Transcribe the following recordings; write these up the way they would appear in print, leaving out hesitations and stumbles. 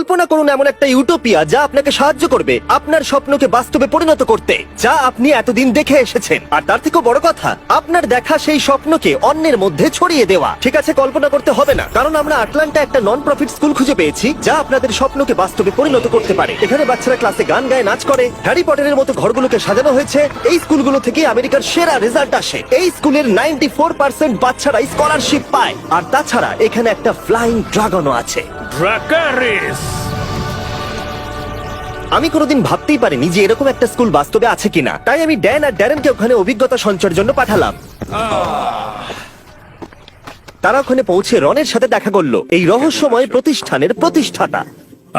কল্পনা করুন এমন একটা ইউটোপিয়া যা আপনাকে সাহায্য করবে আপনার স্বপ্নকে বাস্তবে পরিণত করতে, যা আপনি এতদিন দেখে এসেছেন। আর তার থেকেও বড় কথা, আপনার দেখা সেই স্বপ্নকে অন্যের মধ্যে ছড়িয়ে দেওয়া। ঠিক আছে, কল্পনা করতে হবে না, কারণ আমরা আটলান্টা একটা নন প্রফিট স্কুল খুঁজে পেয়েছি যা আপনাদের স্বপ্নকে বাস্তবে পরিণত করতে পারে। এখানে বাচ্চারা ক্লাসে গান গায়, নাচ করে, হ্যারি পটারের মতো ঘরগুলোকে সাজানো হয়েছে। এই স্কুলগুলো থেকে আমেরিকার সেরা রেজাল্ট আসে। এই স্কুলের 94% বাচ্চারা স্কলারশিপ পায়। আর তাছাড়া এখানে একটা ফ্লাইং ড্রাগনও আছে। ড্রাকারিস! আমি কোনোদিন ভাবতেই পারিনি যে এরকম একটা স্কুল বাস্তবে আছে কিনা, তাই আমি ড্যান আর ড্যারেনকে ওখানে অভিজ্ঞতা সঞ্চয়ের জন্য পাঠালাম। তারা ওখানে পৌঁছে রনের সাথে দেখা করলো, এই রহস্যময় প্রতিষ্ঠানের প্রতিষ্ঠাতা।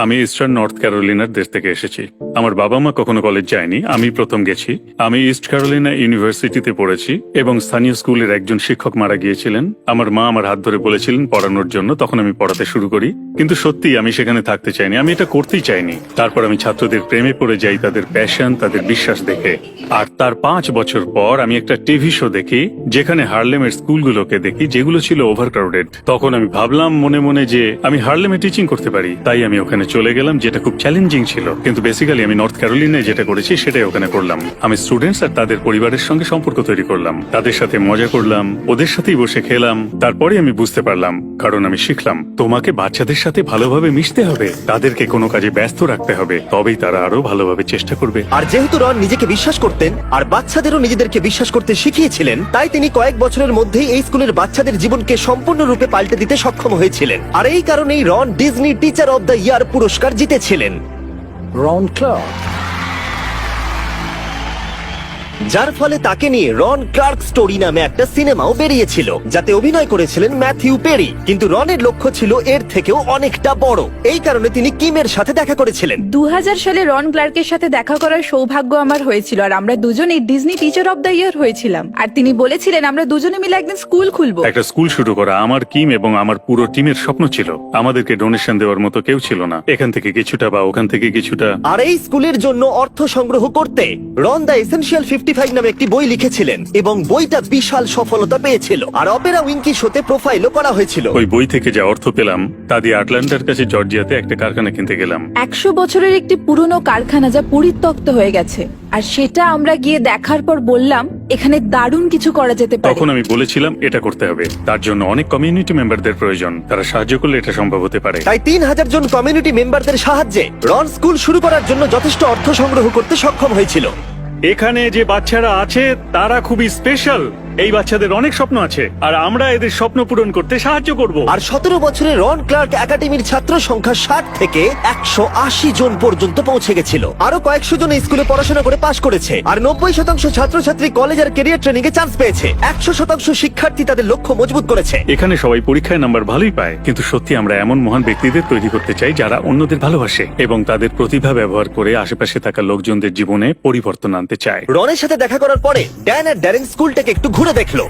আমি ইস্টার্ন নর্থ ক্যারোলিনার দেশ থেকে এসেছি। আমার বাবা মা কখনো কলেজ যায়নি, আমি প্রথম গেছি। আমি ইস্ট ক্যারোলিনা ইউনিভার্সিটিতে পড়েছি এবং স্থানীয় স্কুলের একজন শিক্ষক মারা গিয়েছিলেন। আমার মা আমার হাত ধরে বলেছিলেন পড়ানোর জন্য, তখন আমি পড়াতে শুরু করি। কিন্তু সত্যি আমি সেখানে থাকতে চাইনি, আমি এটা করতেই চাইনি। তারপর আমি ছাত্রদের প্রেমে পড়ে যাই, তাদের প্যাশন, তাদের বিশ্বাস দেখে। আর তার 5 বছর পর আমি একটা টিভি শো দেখি যেখানে হার্লেমের স্কুলগুলোকে দেখি যেগুলো ছিল ওভারক্রাউডেড। তখন আমি ভাবলাম মনে মনে যে আমি হার্লেমে টিচিং করতে পারি, তাই আমি ওখানে চলে গেলাম, যেটা খুব চ্যালেঞ্জিং ছিল। কিন্তু বেসিক্যালি আমি নর্থ ক্যারোলিনায় যেটা করেছি সেটাই ওখানে করলাম। আমি স্টুডেন্টস আর তাদের পরিবারের সঙ্গে সম্পর্ক তৈরি করলাম, তাদের সাথে মজা করলাম, ওদের সাথেই বসে খেলাম। তারপরে আমি বুঝতে পারলাম, কারণ আমি শিখলাম তোমাকে বাচ্চাদের সাথে ভালোভাবে মিশতে হবে, তাদেরকে কোনো কাজে ব্যস্ত রাখতে হবে, তবেই তারা আরো ভালোভাবে চেষ্টা করবে। আর যেহেতু রন নিজেকে বিশ্বাস করতেন আর বাচ্চাদেরও নিজেদেরকে বিশ্বাস করতে শিখিয়েছিলেন, তাই তিনি কয়েক বছরের মধ্যেই এই স্কুলের বাচ্চাদের জীবনকে সম্পূর্ণরূপে পাল্টে দিতে সক্ষম হয়েছিলেন। আর এই কারণেই Ron Disney teacher of the year পুরস্কার জিতেছিলেন। রন ক্লার্ক, যার ফলে তাকে নিয়ে রন ক্লার্ক স্টোরি নামে একটা সিনেমাও বেরিয়েছিল, যাতে অভিনয় করেছিলেন ম্যাথিউ পেরি। কিন্তু রনের লক্ষ্য ছিল এর থেকেও অনেকটা বড়। এই কারণে তিনি কিমের সাথে দেখা করেছিলেন। 2000 সালে রন ক্লার্কের সাথে দেখা করার সৌভাগ্য আমার হয়েছিল, আর আমরা দুজনেই ডিজনি টিচার অব দ্য ইয়ার হয়েছিলাম। আর তিনি বলেছিলেন আমরা দুজনে মিলে একদিন স্কুল খুলবো। একটা স্কুল শুরু করা আমার কিম এবং আমার পুরো টিমের স্বপ্ন ছিল। আমাদেরকে ডোনেশন দেওয়ার মতো কেউ ছিল না, এখান থেকে কিছুটা বা ওখান থেকে কিছুটা। আর এই স্কুলের জন্য অর্থ সংগ্রহ করতে রন দ্য এসেনশিয়াল 55 নামে একটি বই লিখেছিলেন এবং বইটা বিশাল সফলতা পেয়েছিল। আর অপেরা উইঙ্কি শোতে প্রোফাইলও করা হয়েছিল। ওই বই থেকে যা অর্থ পেলাম তা দিয়ে আটলান্টার কাছে জর্জিয়াতে একটা কারখানা কিনতে গেলাম। 100 বছরের একটি পুরনো কারখানা যা পরিত্যক্ত হয়ে গেছে, আর সেটা আমরা গিয়ে দেখার পর বললাম এখানে দারুণ কিছু করা যেতে পারে। তখন আমি বলেছিলাম এটা করতে হবে, তার জন্য অনেক কমিউনিটি মেম্বারদের প্রয়োজন, তারা সাহায্য করলে এটা সম্ভব হতে পারে। তাই 3000 জন কমিউনিটি মেম্বারদের সাহায্যে রন স্কুল শুরু করার জন্য যথেষ্ট অর্থ সংগ্রহ করতে সক্ষম হয়েছিল। এখানে যে বাচ্চারা আছে তারা খুবই স্পেশাল। এই বাচ্চাদের অনেক স্বপ্ন আছে আর আমরা এদের স্বপ্ন পূরণ করতে সাহায্য করব। আর 17 বছরে রন ক্লার্ক একাডেমির ছাত্র সংখ্যা 60 থেকে 180 জন পর্যন্ত পৌঁছে গেছিল। আরো কয়েকশো জন এই স্কুলে পড়াশোনা করে পাশ করেছে। আর 90% ছাত্রছাত্রী কলেজ আর ক্যারিয়ার ট্রেনিং এ চান্স পেয়েছে। 100% শিক্ষার্থী তাদের লক্ষ্য মজবুত করেছে। এখানে সবাই পরীক্ষায় নাম্বার ভালোই পায়, কিন্তু সত্যি আমরা এমন মহান ব্যক্তিদের তৈরি করতে চাই যারা অন্যদের ভালোবাসে এবং তাদের প্রতিভা ব্যবহার করে আশেপাশে থাকা লোকজনদের জীবনে পরিবর্তন আনতে চায়। রনের সাথে দেখা করার পরে ড্যান আর ড্যারেন স্কুলটাকে একটু ঘুরে দেখলো।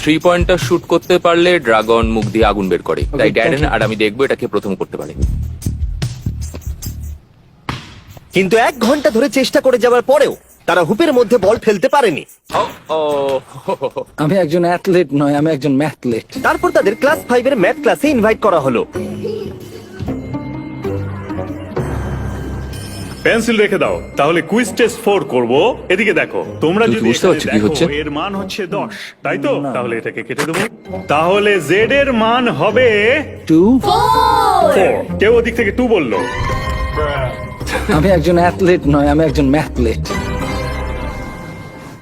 3 পয়েন্টার শুট করতে পারলে ড্রাগন মুখ দিয়ে আগুন বের করে, তাই ড্যারেন আর আমি দেখবো এটাকে প্রথম করতে পারে। কিন্তু 1 ঘন্টা ধরে চেষ্টা করে যাওয়ার পরেও তারা হুপের মধ্যে বল ফেলতে পারেনি। আমি একজন অ্যাথলেট নয়, আমি একজন ম্যাথলেট। তারপর তাদের ক্লাস 5 এর ম্যাথ ক্লাসে ইনভাইট করা হলো। পেন্সিল রেখে দাও, তাহলে কুইজ টেস্ট 4 করব। এদিকে দেখো, তোমরা তুমি যদি বুঝতে পারছো কি হচ্ছে? এর মান হচ্ছে 10, তাই তো? তাহলে এটাকে কেটে দেবো। তাহলে জেড এর মান হবে 2 4। কেউ ওদিক থেকে 2 বললো। আমি একজন অ্যাথলেট নয়, আমি একজন ম্যাথলেট।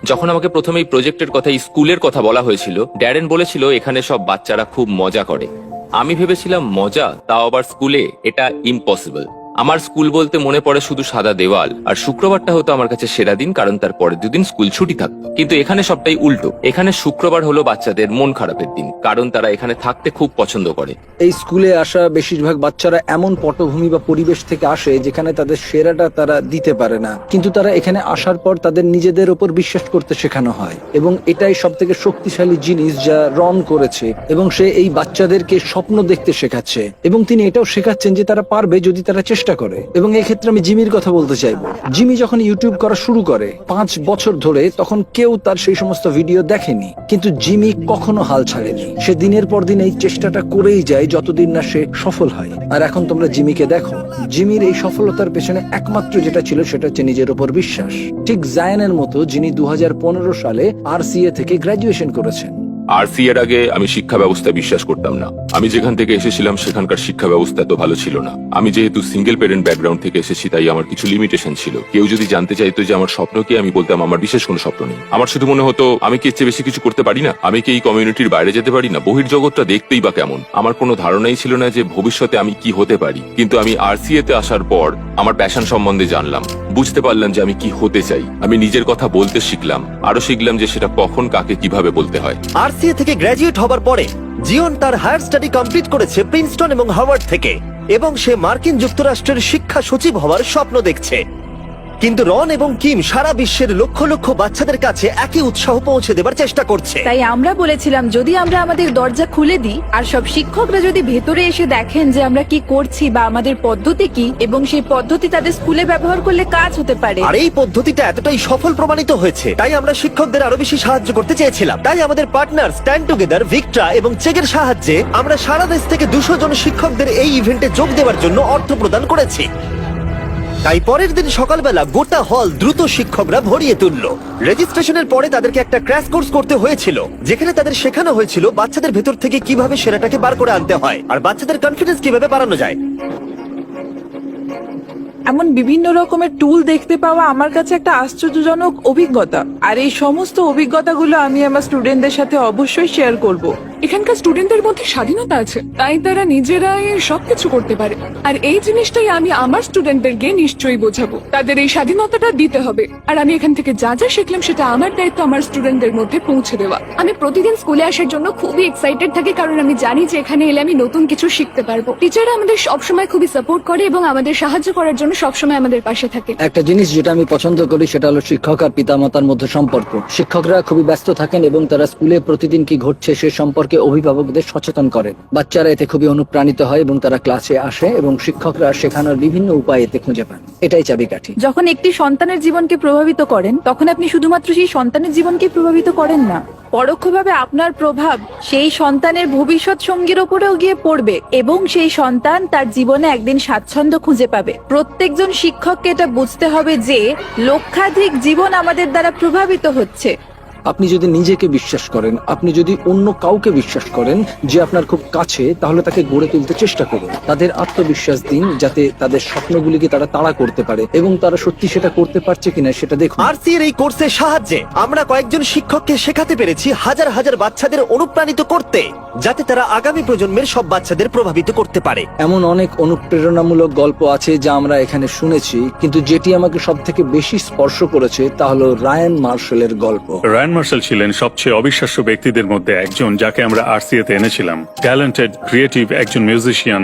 যখন আমাকে প্রথমে এই প্রজেক্টের কথা, এই স্কুলের কথা বলা হয়েছিল, ড্যারেন বলেছিল এখানে সব বাচ্চারা খুব মজা করে। আমি ভেবেছিলাম মজা, তাও আবার স্কুলে, এটা ইম্পসিবল। আমার স্কুল বলতে মনে পড়ে শুধু সাদা দেওয়াল, আর শুক্রবারটা হতো আমার কাছে সেরা দিন, কারণ তার পরের 2 দিন স্কুল ছুটি থাকতো। কিন্তু এখানে সবটাই উল্টো। এখানে শুক্রবার হলো বাচ্চাদের মন খারাপের দিন, কারণ তারা এখানে থাকতে খুব পছন্দ করে। এই স্কুলে আসা বেশিরভাগ বাচ্চারা এমন পটভূমি বা পরিবেশ থেকে আসে যেখানে তাদের সেরাটা তারা দিতে পারে না, কিন্তু তারা এখানে আসার পর তাদের নিজেদের উপর বিশ্বাস করতে শেখানো হয়। এবং এটাই সব থেকে শক্তিশালী জিনিস যা রন করেছে, এবং সে এই বাচ্চাদেরকে স্বপ্ন দেখতে শেখাচ্ছে, এবং তিনি এটাও শেখাচ্ছেন যে তারা পারবে যদি তারা চেষ্টা চেষ্টা করে। এবং এই ক্ষেত্রে আমি জিমির কথা বলতে চাইবো। জিমি যখন ইউটিউব করা শুরু করে 5 বছর ধরে, তখন কেউ তার সেই সমস্ত ভিডিও দেখেনি, কিন্তু জিমি কখনো হাল ছাড়েনি। সে দিনের পর দিন এই চেষ্টাটা করেই যায় যতদিন না সে সফল হয়। আর এখন তোমরা জিমিকে দেখো, জিমির এই সফলতার পেছনে একমাত্র যেটা ছিল সেটা হচ্ছে নিজের উপর বিশ্বাস। ঠিক জায়ানের মতো, যিনি 2015 সালে RCA থেকে গ্রাজুয়েশন করেছেন। RCA এর আগে আমি শিক্ষা ব্যবস্থায় বিশ্বাস করতাম না। আমি যেখান থেকে এসেছিলাম সেখানকার শিক্ষা ব্যবস্থা এত ভালো ছিল না। আমি যেহেতু সিঙ্গেল প্যারেন্ট ব্যাকগ্রাউন্ড থেকে এসেছি, তাই আমার কিছু লিমিটেশন ছিল। কেউ যদি জানতে চাইতো যে আমার স্বপ্ন কি, আমি বলতাম আমার বিশেষ কোনো স্বপ্ন নেই। আমার শুধু মনে হতো আমি কি এর চেয়ে বেশি কিছু করতে পারি না, আমি কি এই কমিউনিটির বাইরে যেতে পারি না, বহির্জগৎটা দেখতেই বা কেমন। আমার কোনো ধারণাই ছিল না যে ভবিষ্যতে আমি কি হতে পারি। কিন্তু আমি RCA তে আসার পর আমার প্যাশন সম্বন্ধে জানলাম, বুঝতে পারলাম যে আমি কি হতে চাই। আমি নিজের কথা বলতে শিখলাম, আরো শিখলাম যে সেটা কখন কাকে কিভাবে বলতে হয়। RCA থেকে গ্র্যাজুয়েট হবার পরে জিওন তার হায়ার স্টাডি কমপ্লিট করেছে প্রিন্সটন এবং হার্ভার্ড থেকে, এবং সে মার্কিন যুক্তরাষ্ট্রের শিক্ষা সচিব হওয়ার স্বপ্ন দেখছে। কিন্তু রন এবং কিম সারা বিশ্বের লক্ষ লক্ষ বাচ্চাদের কাছে একই উৎসাহ পৌঁছে দেবার চেষ্টা করছে। তাই আমরা বলেছিলাম, যদি আমরা আমাদের দরজা খুলে দিই আর সব শিক্ষকরা যদি ভেতরে এসে দেখেন যে আমরা কি করছি বা আমাদের পদ্ধতি কি, এবং সেই পদ্ধতি তাদের স্কুলে ব্যবহার করলে কাজ হতে পারে। আর এই পদ্ধতিটা এতটাই সফল প্রমাণিত হয়েছে, তাই আমরা শিক্ষকদের আরো বেশি সাহায্য করতে চেয়েছিলাম। তাই আমাদের পার্টনার স্ট্যান্ড টুগেদার, ভিক্টরা এবং চেকের সাহায্যে আমরা সারা দেশ থেকে 200 জন শিক্ষকদের এই ইভেন্টে যোগ দেওয়ার জন্য অর্থ প্রদান করেছি। তাই পরের দিন সকালবেলা গোটা হল দ্রুত শিক্ষকরা ভরিয়ে তুলল। রেজিস্ট্রেশনের পরে তাদেরকে একটা ক্র্যাশ কোর্স করতে হয়েছিল, যেখানে তাদের শেখানো হয়েছিল বাচ্চাদের ভেতর থেকে কিভাবে সেরাটাকে বার করে আনতে হয় আর বাচ্চাদের কনফিডেন্স কিভাবে বাড়ানো যায়। এমন বিভিন্ন রকমের টুল দেখতে পাওয়া আমার কাছে একটা আশ্চর্যজনক অভিজ্ঞতা। আর এই সমস্ত অভিজ্ঞতাগুলো আমি আমার স্টুডেন্টদের সাথে অবশ্যই শেয়ার করব। এখানকার স্টুডেন্টদের মধ্যে স্বাধীনতা আছে, তাই তারা নিজেরাই সবকিছু করতে পারে। আর এই জিনিসটাই আমি আমার স্টুডেন্টদেরকে নিশ্চয়ই বোঝাবো, তাদের এই স্বাধীনতাটা দিতে হবে। আর আমি এখান থেকে যা যা শিখলাম সেটা আমার দায়িত্ব আমার স্টুডেন্টদের মধ্যে পৌঁছে দেওয়া। আমি প্রতিদিন স্কুলে আসার জন্য খুবই এক্সাইটেড থাকি, কারণ আমি জানি যে এখানে এলে আমি নতুন কিছু শিখতে পারবো। টিচাররা আমাদের সবসময় খুবই সাপোর্ট করে এবং আমাদের সাহায্য করার জন্য সবসময় আমাদের পাশে থাকে। একটা জিনিস যেটা আমি পছন্দ করি সেটা হলো শিক্ষক আর পিতামাতার মধ্যে সম্পর্ক। শিক্ষকরা খুবই ব্যস্ত থাকেন এবং তারা স্কুলে প্রতিদিন কি ঘটছে সে সম্পর্কে অভিভাবকদের সচেতন করেন। বাচ্চারা এতে খুবই অনুপ্রাণিত হয় এবং তারা ক্লাসে আসে এবং শিক্ষকরা শেখানোর বিভিন্ন উপায় এতে খুঁজে পান। এটাই চাবিকাঠি। যখন একটি সন্তানের জীবনকে প্রভাবিত করেন, তখন আপনি শুধুমাত্র সেই সন্তানের জীবনকে প্রভাবিত করেন না, পরোক্ষভাবে আপনার প্রভাব সেই সন্তানের ভবিষ্যৎ সঙ্গীর ওপরেও গিয়ে পড়বে এবং সেই সন্তান তার জীবনে একদিন স্বাচ্ছন্দ্য খুঁজে পাবে। প্রত্যেকজন শিক্ষককে এটা বুঝতে হবে যে লক্ষাধিক জীবন আমাদের দ্বারা প্রভাবিত হচ্ছে। আপনি যদি নিজেকে বিশ্বাস করেন, আপনি যদি অন্য কাউকে বিশ্বাস করেন যে আপনার খুব কাছে, তাহলে তাকে গড়ে তুলতে চেষ্টা করুন। তাদের আত্মবিশ্বাস দিন যাতে তাদের স্বপ্নগুলিকে তারা তাড়া করতে পারে এবং তারা সত্যি সেটা করতে পারছে কিনা সেটা দেখুন। RCA এর এই কোর্সের সাহায্যে আমরা কয়েকজন শিক্ষককে শেখাতে পেরেছি হাজার হাজার বাচ্চাদের অনুপ্রাণিত করতে, যাতে তারা আগামী প্রজন্মের সব বাচ্চাদের প্রভাবিত করতে পারে। এমন অনেক অনুপ্রেরণামূলক গল্প আছে যা আমরা এখানে শুনেছি, কিন্তু যেটি আমাকে সব থেকে বেশি স্পর্শ করেছে তা হলো রায়ান মার্শালের গল্প। রায়ান মার্শাল ছিলেন সবচেয়ে অবিশ্বাস্য ব্যক্তিদের মধ্যে একজন, যাকে আমরা RCA তে এনেছিলাম। ট্যালেন্টেড, ক্রিয়েটিভ একজন মিউজিশিয়ান,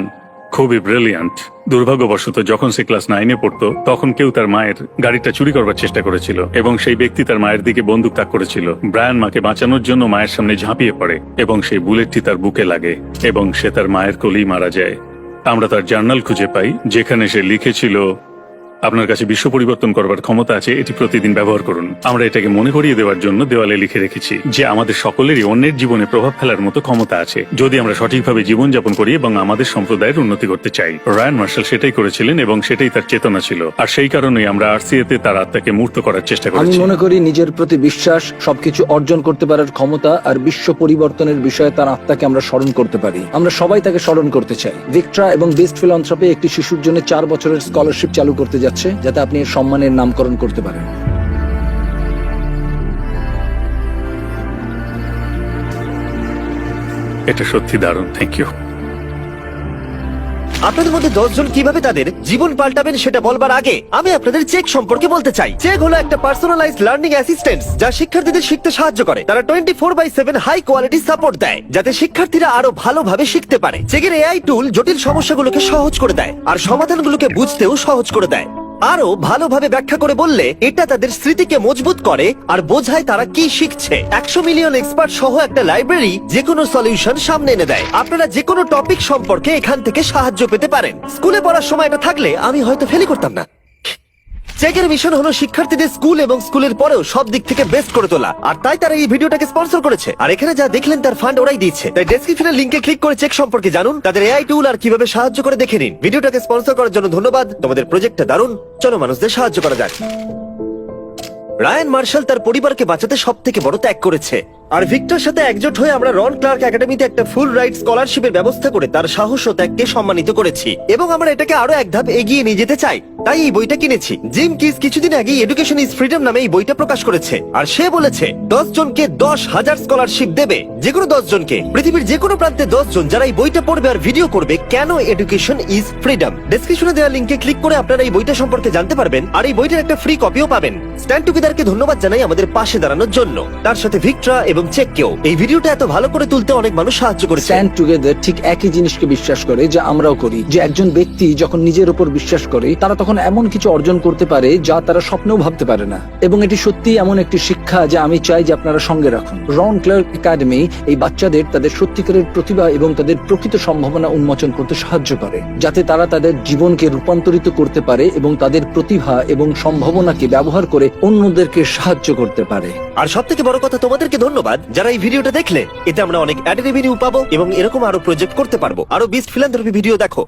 খুবই ব্রিলিয়ান্ট। দুর্ভাগ্যবশত যখন সে ক্লাস 9-এ পড়তো, তখন কেউ তার মায়ের গাড়িটা চুরি করবার চেষ্টা করেছিল এবং সেই ব্যক্তি তার মায়ের দিকে বন্দুক তাক করেছিল। ব্রায়ান মাকে বাঁচানোর জন্য মায়ের সামনে ঝাঁপিয়ে পড়ে এবং সেই বুলেটটি তার বুকে লাগে এবং সে তার মায়ের কোলেই মারা যায়। আমরা তার জার্নাল খুঁজে পাই যেখানে সে লিখেছিল, আপনার কাছে বিশ্ব পরিবর্তন করবার ক্ষমতা আছে, এটি প্রতিদিন ব্যবহার করুন। আমরা এটাকে মনে করিয়ে দেওয়ার জন্য দেওয়ালে লিখে রেখেছি যে আমাদের সকলেরই অন্যের জীবনে প্রভাব ফেলার মতো ক্ষমতা আছে, যদি আমরা সঠিকভাবে জীবনযাপন করি এবং আমাদের সম্প্রদায়ের উন্নতি করতে চাই। রায়ান মার্শাল সেটাই করেছিলেন এবং সেটাই তার চেতনা ছিল। আর সেই কারণেই আমরা RCA তে তার আত্মাকে মূর্ত করার চেষ্টা আমি করেছি। মনে করি নিজের প্রতি বিশ্বাস, সবকিছু অর্জন করতে পারার ক্ষমতা আর বিশ্ব পরিবর্তনের বিষয়ে তার আত্মাকে আমরা স্মরণ করতে পারি। আমরা সবাই তাকে স্মরণ করতে চাই। ভিক্টরা এবং বেস্ট ফিলান্থ্রপি একটি শিশুর জন্য 4 বছরের স্কলারশিপ চালু করতে যাচ্ছে, যাতে আপনি এর সম্মানের নামকরণ করতে পারেন। এটা সত্যি দারুণ, থ্যাংক ইউ। আপনাদের মধ্যে 10 জন কিভাবে তাদের জীবন পাল্টাবেন সেটা বলবার আগে আমি আপনাদের চেক সম্পর্কে বলতে চাই। চেক হলো একটা পার্সোনালাইজড লার্নিং অ্যাসিস্ট্যান্ট যা শিক্ষার্থীদের শিখতে সাহায্য করে। তারা 24/7 হাই কোয়ালিটি সাপোর্ট দেয় যাতে শিক্ষার্থীরা আরো ভালোভাবে শিখতে পারে। চেকের AI টুল জটিল সমস্যাগুলোকে সহজ করে দেয় আর সমাধানগুলোকে বুঝতেও সহজ করে দেয়। আরো ভালোভাবে ব্যাখ্যা করে বললে এটা তাদের স্মৃতিকে মজবুত করে আর বোঝায় তারা কি শিখছে। 100 মিলিয়ন এক্সপার্ট সহ একটা লাইব্রেরি যে কোনো সলিউশন সামনে এনে দেয়। আপনারা যে কোনো টপিক সম্পর্কে এখান থেকে সাহায্য পেতে পারেন। স্কুলে পড়ার সময় এটা থাকলে আমি হয়তো ফেলই করতাম না। চেকের মিশন হলো শিক্ষার্থীদের স্কুল এবং স্কুলের পরেও সব দিক থেকে বেস্ট করে তোলা, আর তাই তারা এই ভিডিওটাকে স্পন্সর করেছে। আর এখানে যা দেখলেন তার ফান্ড ওরাই দিচ্ছে। তাই ডেসক্রিপশনের লিংকে ক্লিক করে চেক সম্পর্কে জানুন, তাদের এআই টুল আর কিভাবে সাহায্য করে দেখে নিন। ভিডিওটাকে স্পন্সর করার জন্য ধন্যবাদ। তোমাদের প্রজেক্টটা দারুণ, চলো মানুষদের সাহায্য করা যাক। রায়ান মার্শাল তার পরিবারকে বাঁচাতে সব থেকে বড় ত্যাগ করেছে, আর ভিক্টর সাথে একজোট হয়ে আমরা রন ক্লার্ক একাডেমিতে একটা ফুল রাইট স্কলারশিপের ব্যবস্থা করে তার সাহস ও ত্যাগকে সম্মানিত করেছি, এবং আমরা এটাকে আরো এক ধাপ এগিয়ে নিয়ে যেতে চাই। তাই এই বইটা কিনেছি। জিম কিস কিছুদিন আগে এডুকেশন ইজ ফ্রিডম নামে এই বইটা প্রকাশ করেছে, আর সে বলেছে 10 জনকে 10,000 স্কলারশিপ দেবে, যে কোনো 10 জনকে, পৃথিবীর যে কোনো প্রান্তে 10 জন যারা এই বইটা পড়বে আর ভিডিও করবে কেন এডুকেশন ইজ ফ্রিডম। ডেসক্রিপশনে দেওয়া লিংকে ক্লিক করে আপনারা এই বইটা সম্পর্কে জানতে পারবেন, আর এই বইটার একটা ফ্রি কপিও পাবেন। স্ট্যান্ড টুগেদারকে ধন্যবাদ জানাই আমাদের পাশে দাঁড়ানোর জন্য, তার সাথে ভিক্টরা এবং চেককেও। এই ভিডিওটা এত ভালো করে তুলতে অনেক মানুষ সাহায্য করেছে। স্ট্যান্ড টুগেদার ঠিক একই জিনিসকে বিশ্বাস করে যা আমরাও করি, যে একজন ব্যক্তি যখন নিজের উপর বিশ্বাস করে তারা তখন এমন কিছু অর্জন করতে পারে যা তারা স্বপ্নেও ভাবতে পারে না। এবং এটি সত্যি এমন একটি শিক্ষা যা আমি চাই যে আপনারা সঙ্গে রাখুন। রন ক্লার্ক একাডেমি এই বাচ্চাদের তাদের সত্যিকারের প্রতিভা এবং তাদের প্রকৃত সম্ভাবনা উন্মোচন করতে সাহায্য করে, যাতে তারা তাদের জীবনকে রূপান্তরিত করতে পারে এবং তাদের প্রতিভা এবং সম্ভাবনাকে ব্যবহার করে অন্যদেরকে সাহায্য করতে পারে। আর সব থেকে বড় কথা, তোমাদেরকে ধন্যবাদ যারা এই ভিডিওটা দেখলে। এতে আমরা অনেক অ্যাড রেভিনিউ পাবো এবং এরকম আরো প্রজেক্ট করতে পারবো। আরো 20 ফিলান্থ্রপি ভিডিও দেখো।